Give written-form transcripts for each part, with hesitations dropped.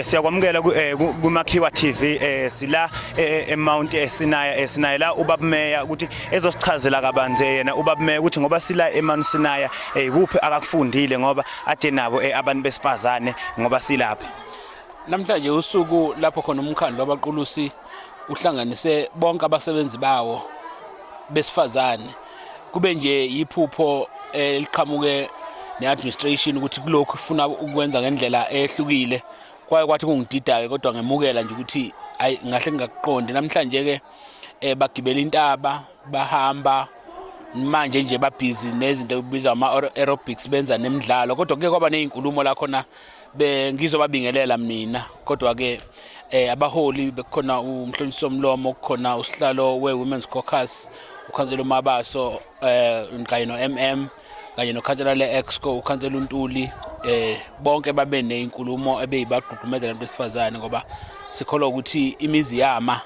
Siyakwamukela kuMakhiwa TV sila eMount Sinai la ubaba Meya ukuthi ezosichazela kabanzi yena ubaba Meya ukuthi ngoba sila eMount Sinai ikuphi akakufundile ngoba ade nabo abantu besifazane ngoba silapha. Namhlanje usuku lapho khona umkhandlu wabaqulusi uhlanganise bonke abasebenzi bawo besifazane kube nje iphupho eliqhamuke neadministration ukuthi kulokhu ufuna ukwenza ngendlela ehlukile kwathi kungidida kodwa ngemukela nje ukuthi ayi ngahle ngikuqonde namhlanje ke bagibela intaba bahamba manje nje babhizi nezinto ekubizwa ama-aerobics benza nemidlalo kodwa kuke kwaba nezinkulumo la khona ngizobabingelela mina kodwa ke abaholi bekhona umhlonishwa somlomo kukhona usihlalo we-Women's Caucus ukhansela uMabaso kanye no-MM kanye nokhansela le-Exco ukhansela uNtuli bonke babe nezinkulumo ebeyibagqugqumezela abantu besifazane ngoba sikholwa ukuthi imizi yama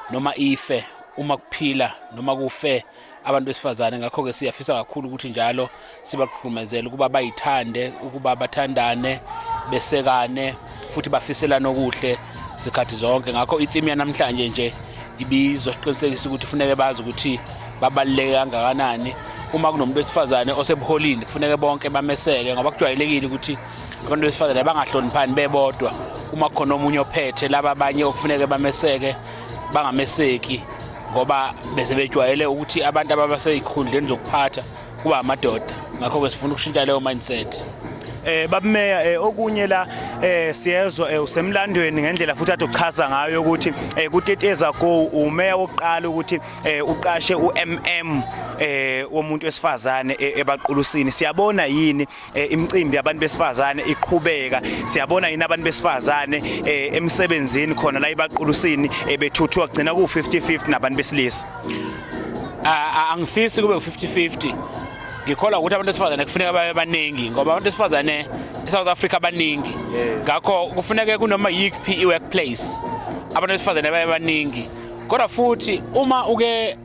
noma ife uma kuphila noma kufe abantu besifazane ngakho ke siyafisa kakhulu ukuthi njalo sibagqugqumezele ukuba bayithande ukuba bathandane besekane futhi bafiselana okuhle izikhathi zonke ngakho itheme yanamhlanje nje ibizoqinisekisa ukuthi kufuneka bazi ukuthi babaluleke kangakanani uma kunomuntu wesifazane osebuholini kufuneka bonke bameseke ngoba kujwayelekile ukuthi abantu besifazane bangahloniphani bebodwa uma khona omunye ophethe laba abanye okufuneka bameseke bangameseki ngoba bese bejwayele ukuthi abantu ababaseyikhundleni zokuphatha kuba amadoda ngakho ke sifuna ukushintsha leyo mindset. Baba Meya okunye la siyezwa usemlandweni ngendlela futhi ade uchaza ngayo ukuthi kuteteza go umeya wokuqala ukuthi uqashe uMM womuntu wesifazane ebaqulusini siyabona yini imicimbi yabantu besifazane iqhubeka siyabona yini abantu besifazane emsebenzini khona la ebaqulusini bethuthwa kugcina ku 50-50 nabantu besilisa. Angifisi kube 50-50 ngikholwa ukuthi abantu besifazane kufuneka babe baningi ngoba abantu besifazane eSouth Africa baningi ngakho kufuneka kunoma yiphi iworkplace abantu besifazane babe baningi kodwa futhi uma uke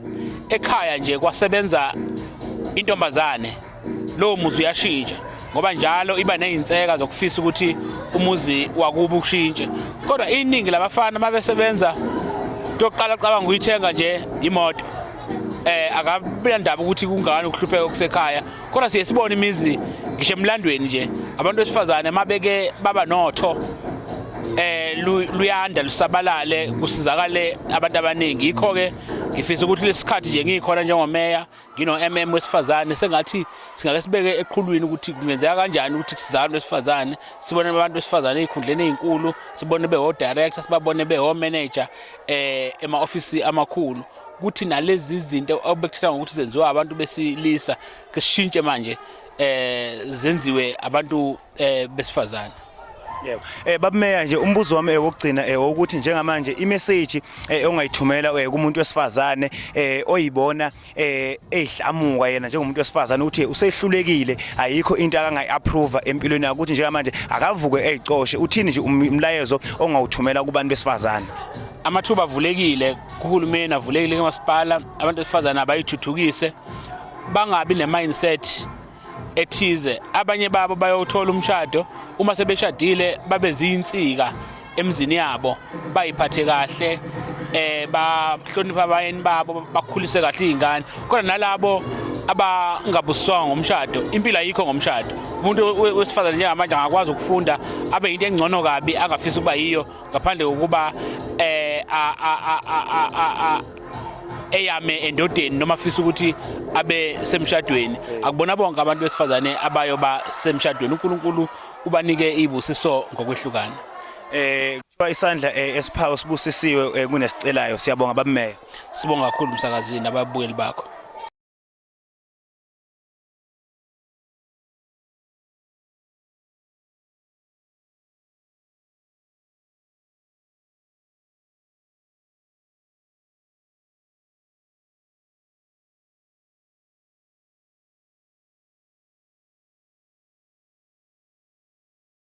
ekhaya nje kwasebenza intombazane lo muzi uyashintsha ngoba njalo iba nezinseka zokufisa ukuthi umuzi wakuba ushintshe kodwa iningi labafana mabesebenza toqala cabanga uyithenga nje imoto akabe ndaba ukuthi kungani ukuhlupheka okusekhaya kodwa siye sibone imizi ngisho emlandweni nje abantu besifazane mabeke baba notho luyanda lusabalale kusizakale abantu abaningi yikho ke ngifisa ukuthi lesikhathi nje ngikhona njengomeya ngino-MM wesifazane sengathi singake sibeke eqhulwini ukuthi kungenzeka kanjani ukuthi kusizakale besifazane sibone abantu besifazane ezikhundleni ezinkulu sibone beho-director sibabone beho-manager ema-ofisi amakhulu ukuthi nalezi zinto obekuthatha ngokuthi zenziwa abantu besilisa kesishintshe manje zenziwe abantu besifazane. Yebo. Baba Meya nje umbuzo wami wokugcina ukuthi njengamanje imessage ongayithumela kumuntu wesifazane oyibona ehlamuka yena njengomuntu wesifazane ukuthi usehlulekile ayikho into akangayiapprove empilweni yakhe ukuthi njengamanje akavuke ezicoshe uthini nje umlayezo ongawuthumela kubantu besifazane. Amathuba avulekile kuhulumeni avulekile emasipala abantu besifazane abayithuthukise bangabi ne-mindset ethize abanye babo bayothola umshado uma sebeshadile babe zinsika emzini yabo bayiphathe kahle bahlonipha abayeni babo bakhulise kahle izingane kodwa nalabo abangabuswanga ngomshado impilo ayikho ngomshado umuntu wesifazane njengamanje angakwazi ukufunda abe into engcono kabi angafisa ukuba yiyo ngaphandle kokuba eyame endodeni noma afisa ukuthi abe semshadweni akubona bonke abantu besifazane abayoba semshadweni uNkulunkulu ubanike izibusiso ngokwehlukana. Kuba isandla esiphawu sibusisiwe kunesicelayo siyabonga Baba Meya. Sibonga kakhulu umsakazini ababukeli bakho.